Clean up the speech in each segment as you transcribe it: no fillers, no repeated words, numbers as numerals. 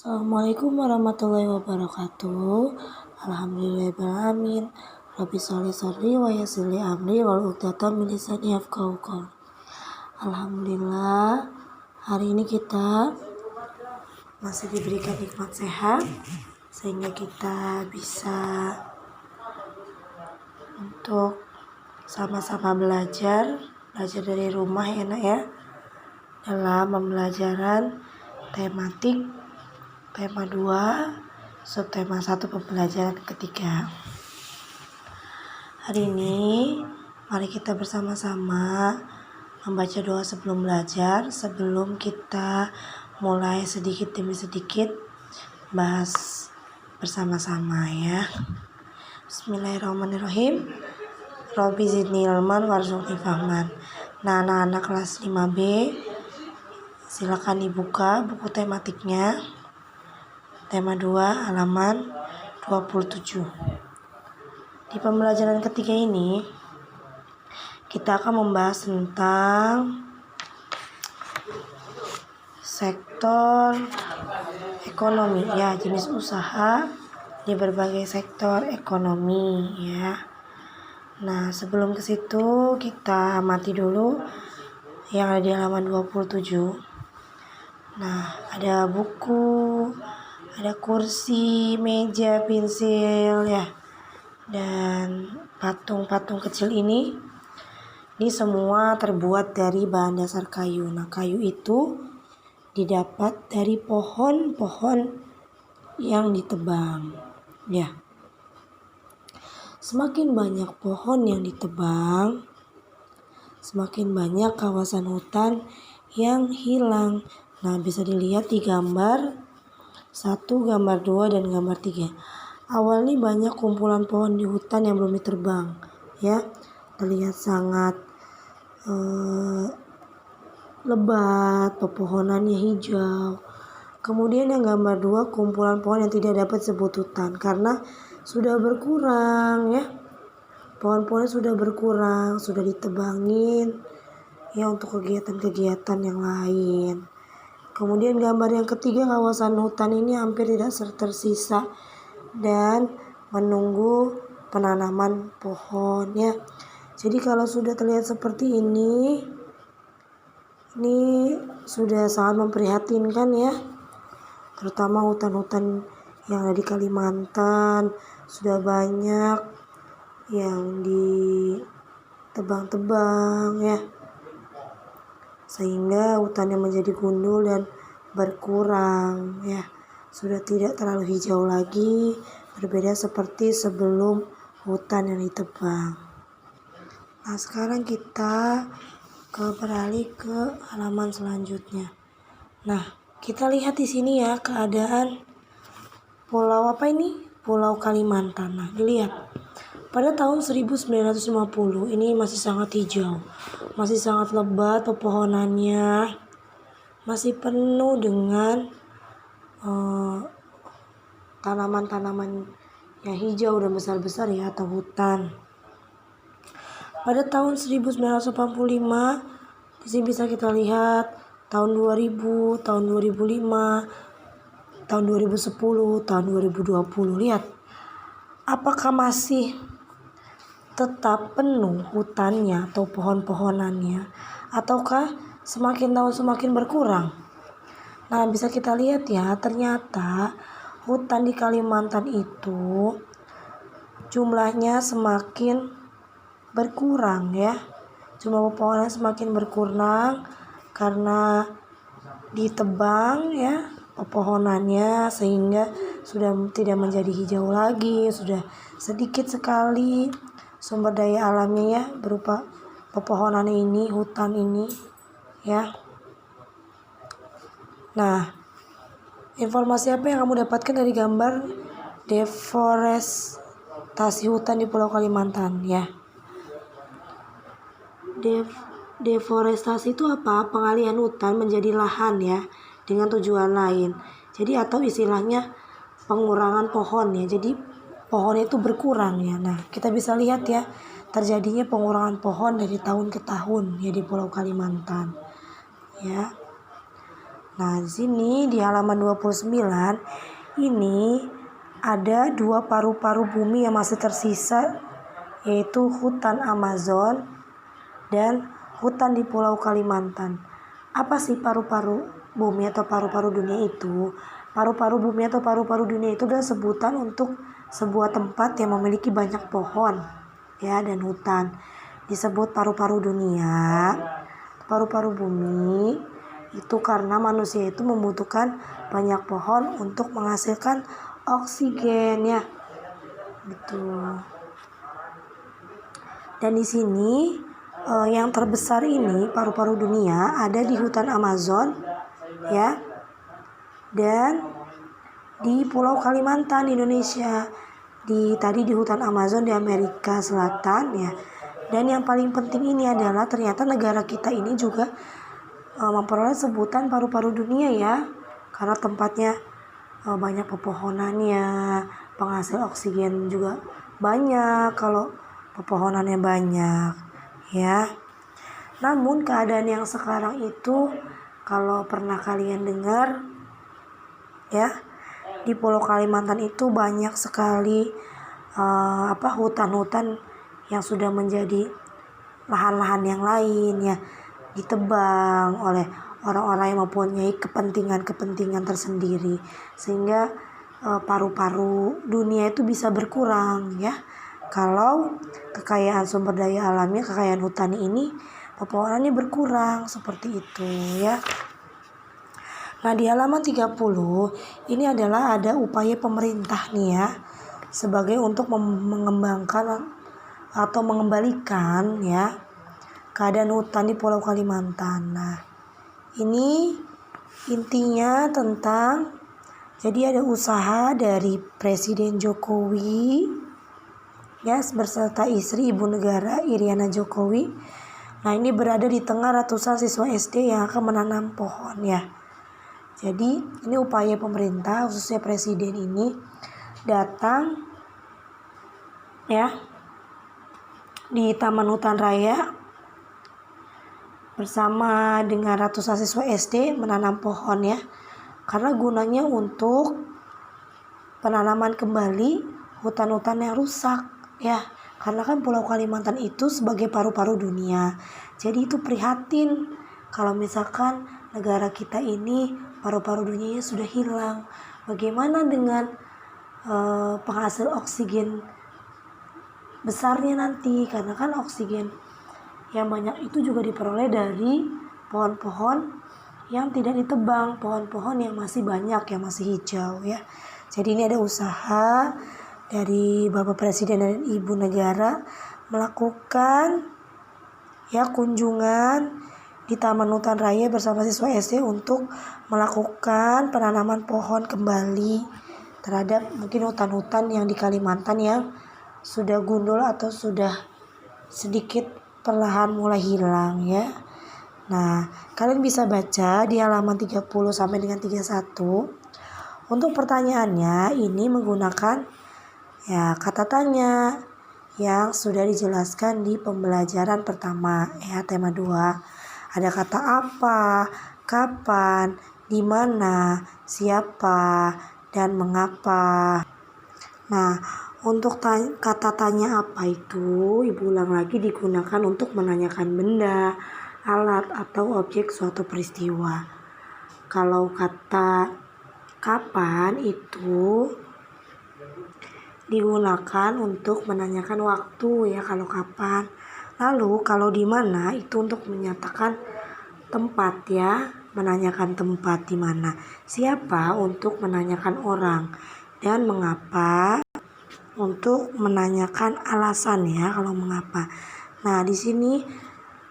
Assalamualaikum warahmatullahi wabarakatuh. Alhamdulillahirrahmanirrahim. Rabbi sholli sholli wa yassirli amri wal uqdatam min lisani yafqahu qawli. Alhamdulillah, hari ini kita masih diberikan nikmat sehat sehingga kita bisa untuk sama-sama belajar dari rumah ya nak ya, dalam pembelajaran tematik tema 2 subtema 1 pembelajaran ketiga. Hari ini mari kita bersama-sama membaca doa sebelum belajar, sebelum kita mulai sedikit demi sedikit bahas bersama-sama ya. Bismillahirrahmanirrahim. Robbi zidni ilman warzuqni fahman. Nah, anak-anak kelas 5B, silakan dibuka buku tematiknya. Tema 2 halaman 27. Di pembelajaran ketiga ini kita akan membahas tentang sektor ekonomi ya, jenis usaha di berbagai sektor ekonomi ya. Nah, sebelum ke situ kita amati dulu yang ada di halaman 27. Nah, ada buku, ada kursi, meja, pensil ya, dan patung-patung kecil ini semua terbuat dari bahan dasar kayu. Nah, kayu itu didapat dari pohon-pohon yang ditebang ya. Semakin banyak pohon yang ditebang, semakin banyak kawasan hutan yang hilang. Nah, bisa dilihat di gambar 1, gambar 2, dan gambar 3. Awalnya banyak kumpulan pohon di hutan yang belum ditebang ya. Terlihat sangat lebat, pepohonannya hijau. Kemudian yang gambar 2, kumpulan pohon yang tidak dapat disebut hutan karena sudah berkurang ya. Pohon-pohonnya sudah berkurang, sudah ditebangin ya untuk kegiatan-kegiatan yang lain. Kemudian gambar yang ketiga, kawasan hutan ini hampir tidak tersisa dan menunggu penanaman pohon ya. Jadi kalau sudah terlihat seperti ini sudah sangat memprihatinkan ya. Terutama hutan-hutan yang ada di Kalimantan sudah banyak yang ditebang-tebang ya, sehingga hutannya menjadi gundul dan berkurang ya, sudah tidak terlalu hijau lagi, berbeda seperti sebelum hutan yang ditebang. Nah, sekarang kita beralih ke halaman selanjutnya. Nah, kita lihat di sini ya keadaan pulau apa ini? Pulau Kalimantan. Nah, dilihat. Pada tahun 1950 ini masih sangat hijau, masih sangat lebat pepohonannya, masih penuh dengan tanaman-tanaman yang hijau dan besar-besar ya, atau hutan. Pada tahun 1985 di sini bisa kita lihat tahun 2000, tahun 2005, tahun 2010, tahun 2020. Lihat, apakah masih tetap penuh hutannya atau pohon-pohonannya, ataukah semakin tahun semakin berkurang? Nah, bisa kita lihat ya, ternyata hutan di Kalimantan itu jumlahnya semakin berkurang ya. Jumlah pepohonan semakin berkurang karena ditebang ya pepohonannya, sehingga sudah tidak menjadi hijau lagi, sudah sedikit sekali sumber daya alamnya ya, berupa pepohonan ini, hutan ini ya. Nah, informasi apa yang kamu dapatkan dari gambar deforestasi hutan di Pulau Kalimantan ya? Deforestasi itu apa? Pengalihan hutan menjadi lahan ya, dengan tujuan lain. Jadi atau istilahnya pengurangan pohon ya. Jadi pohonnya itu berkurang ya. Nah, kita bisa lihat ya, terjadinya pengurangan pohon dari tahun ke tahun ya di Pulau Kalimantan ya. Nah, di sini di halaman 29 ini ada 2 paru-paru bumi yang masih tersisa, yaitu hutan Amazon dan hutan di Pulau Kalimantan. Apa sih paru-paru bumi atau paru-paru dunia itu? Paru-paru bumi atau paru-paru dunia itu adalah sebutan untuk sebuah tempat yang memiliki banyak pohon ya dan hutan. Disebut paru-paru dunia, paru-paru bumi itu karena manusia itu membutuhkan banyak pohon untuk menghasilkan oksigen ya. Betul. Dan di sini yang terbesar ini paru-paru dunia ada di hutan Amazon ya. Dan di Pulau Kalimantan di Indonesia. Tadi di hutan Amazon di Amerika Selatan ya. Dan yang paling penting ini adalah ternyata negara kita ini juga memperoleh sebutan paru-paru dunia ya, karena tempatnya banyak pepohonannya, penghasil oksigen juga banyak kalau pepohonannya banyak ya. Namun keadaan yang sekarang itu kalau pernah kalian dengar ya, di Pulau Kalimantan itu banyak sekali hutan-hutan yang sudah menjadi lahan-lahan yang lain ya, ditebang oleh orang-orang yang mempunyai kepentingan-kepentingan tersendiri, sehingga paru-paru dunia itu bisa berkurang ya. Kalau kekayaan sumber daya alamnya, kekayaan hutan ini pepohonannya berkurang seperti itu ya. Nah, di halaman 30 ini adalah ada upaya pemerintah nih ya, sebagai untuk mengembangkan atau mengembalikan ya keadaan hutan di Pulau Kalimantan. Nah, ini intinya tentang, jadi ada usaha dari Presiden Jokowi ya beserta istri Ibu Negara Iriana Jokowi. Nah, ini berada di tengah ratusan siswa SD yang akan menanam pohon ya. Jadi ini upaya pemerintah khususnya Presiden ini datang ya di Taman Hutan Raya bersama dengan ratusan siswa SD menanam pohon ya, karena gunanya untuk penanaman kembali hutan-hutan yang rusak ya, karena kan Pulau Kalimantan itu sebagai paru-paru dunia. Jadi itu prihatin kalau misalkan negara kita ini paru-paru dunianya sudah hilang. Bagaimana dengan penghasil oksigen besarnya nanti, karena kan oksigen yang banyak itu juga diperoleh dari pohon-pohon yang tidak ditebang, pohon-pohon yang masih banyak, yang masih hijau ya. Jadi ini ada usaha dari Bapak Presiden dan Ibu Negara melakukan ya kunjungan di Taman Hutan Raya bersama siswa SD untuk melakukan penanaman pohon kembali terhadap mungkin hutan-hutan yang di Kalimantan yang sudah gundul atau sudah sedikit perlahan mulai hilang ya. Nah, kalian bisa baca di halaman 30 sampai dengan 31. Untuk pertanyaannya ini menggunakan ya kata tanya yang sudah dijelaskan di pembelajaran pertama ya, tema 2. Ada kata apa, kapan, di mana, siapa, dan mengapa. Nah, untuk kata tanya apa itu, Ibu ulang lagi, digunakan untuk menanyakan benda, alat, atau objek suatu peristiwa. Kalau kata kapan itu digunakan untuk menanyakan waktu ya kalau kapan. Lalu kalau di mana itu untuk menyatakan tempat ya, menanyakan tempat di mana. Siapa untuk menanyakan orang, dan mengapa untuk menanyakan alasan ya kalau mengapa. Nah, di sini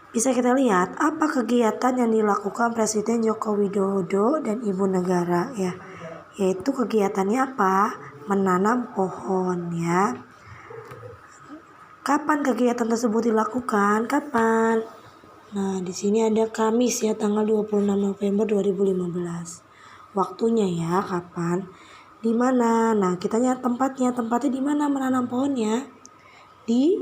bisa kita lihat apa kegiatan yang dilakukan Presiden Joko Widodo dan Ibu Negara ya. Yaitu kegiatannya apa? Menanam pohon ya. Kapan kegiatan tersebut dilakukan? Kapan? Nah, di sini ada Kamis ya, tanggal 26 November 2015. Waktunya ya, kapan? Di mana? Nah, kita lihat tempatnya. Tempatnya di mana menanam pohonnya? Di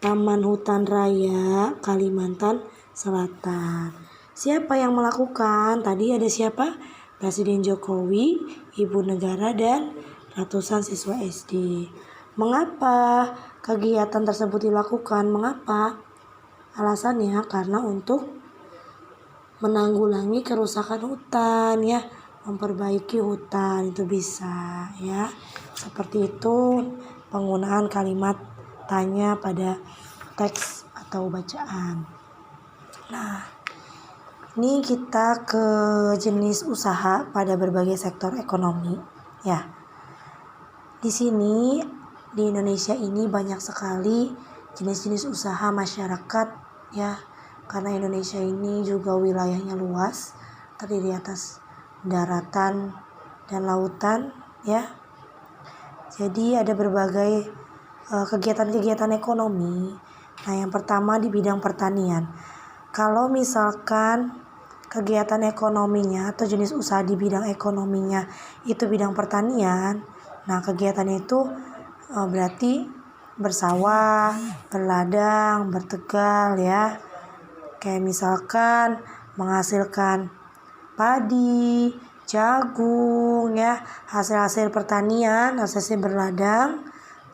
Taman Hutan Raya Kalimantan Selatan. Siapa yang melakukan? Tadi ada siapa? Presiden Jokowi, Ibu Negara, dan ratusan siswa SD. Mengapa kegiatan tersebut dilakukan? Mengapa? Alasannya karena untuk menanggulangi kerusakan hutan ya, memperbaiki hutan itu bisa ya. Seperti itu penggunaan kalimat tanya pada teks atau bacaan. Nah, ini kita ke jenis usaha pada berbagai sektor ekonomi ya. Di sini di Indonesia ini banyak sekali jenis-jenis usaha masyarakat ya. Karena Indonesia ini juga wilayahnya luas, terdiri atas daratan dan lautan ya. Jadi ada berbagai kegiatan-kegiatan ekonomi. Nah, yang pertama di bidang pertanian. Kalau misalkan kegiatan ekonominya atau jenis usaha di bidang ekonominya itu bidang pertanian, nah kegiatan itu berarti bersawah, berladang, bertegal ya. Kayak misalkan menghasilkan padi, jagung ya, hasil-hasil pertanian, hasil berladang.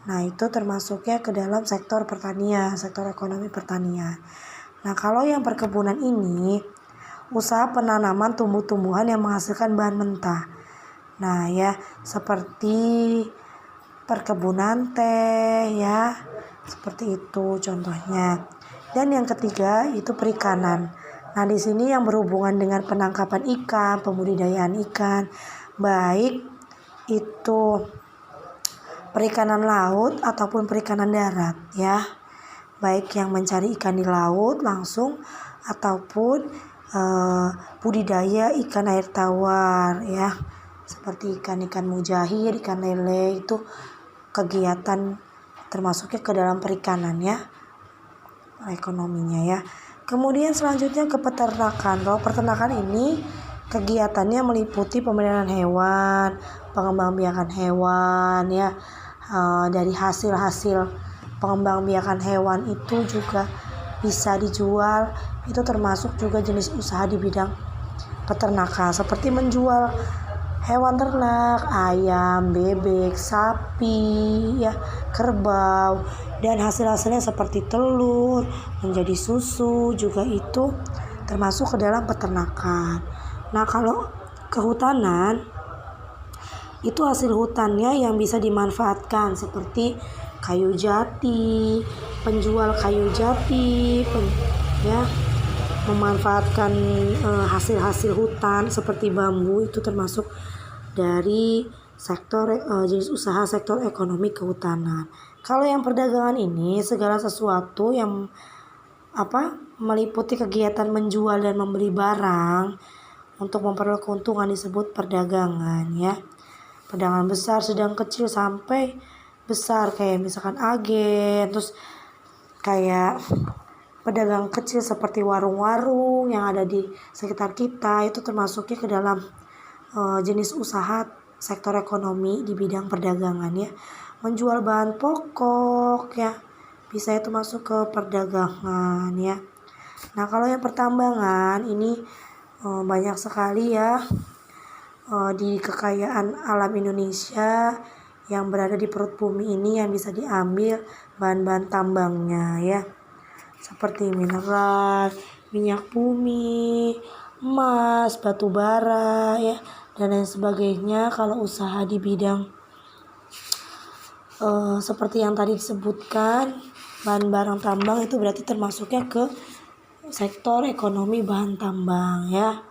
Nah, itu termasuknya ke dalam sektor pertanian, sektor ekonomi pertanian. Nah, kalau yang perkebunan ini usaha penanaman tumbuh-tumbuhan yang menghasilkan bahan mentah. Nah, ya, seperti perkebunan teh ya. Seperti itu contohnya. Dan yang ketiga itu perikanan. Nah, di sini yang berhubungan dengan penangkapan ikan, pembudidayaan ikan, baik itu perikanan laut ataupun perikanan darat ya. Baik yang mencari ikan di laut langsung ataupun budidaya ikan air tawar ya. Seperti ikan-ikan mujair, ikan lele, itu kegiatan termasuknya ke dalam perikanan ya, ekonominya ya. Kemudian selanjutnya ke peternakan. Kalau peternakan ini kegiatannya meliputi pemeliharaan hewan, pengembangbiakan hewan ya. Dari hasil-hasil pengembangbiakan hewan itu juga bisa dijual. Itu termasuk juga jenis usaha di bidang peternakan, seperti menjual hewan ternak, ayam, bebek, sapi, ya, kerbau, dan hasil-hasilnya seperti telur, menjadi susu, juga itu termasuk ke dalam peternakan. Nah, kalau kehutanan, itu hasil hutannya yang bisa dimanfaatkan seperti kayu jati, penjual kayu jati, ya, memanfaatkan hasil-hasil hutan seperti bambu, itu termasuk dari sektor jenis usaha sektor ekonomi kehutanan. Kalau yang perdagangan ini segala sesuatu yang meliputi kegiatan menjual dan membeli barang untuk memperoleh keuntungan disebut perdagangan ya. Perdagangan besar, sedang, kecil sampai besar kayak misalkan agen, terus kayak pedagang kecil seperti warung-warung yang ada di sekitar kita, itu termasuknya ke dalam jenis usaha sektor ekonomi di bidang perdagangan ya. Menjual bahan pokok ya, bisa itu masuk ke perdagangan ya. Nah, kalau yang pertambangan ini banyak sekali ya di kekayaan alam Indonesia yang berada di perut bumi ini yang bisa diambil bahan-bahan tambangnya ya. Seperti mineral, minyak bumi, emas, batu bara ya, dan lain sebagainya. Kalau usaha di bidang seperti yang tadi disebutkan, bahan barang tambang, itu berarti termasuknya ke sektor ekonomi bahan tambang ya.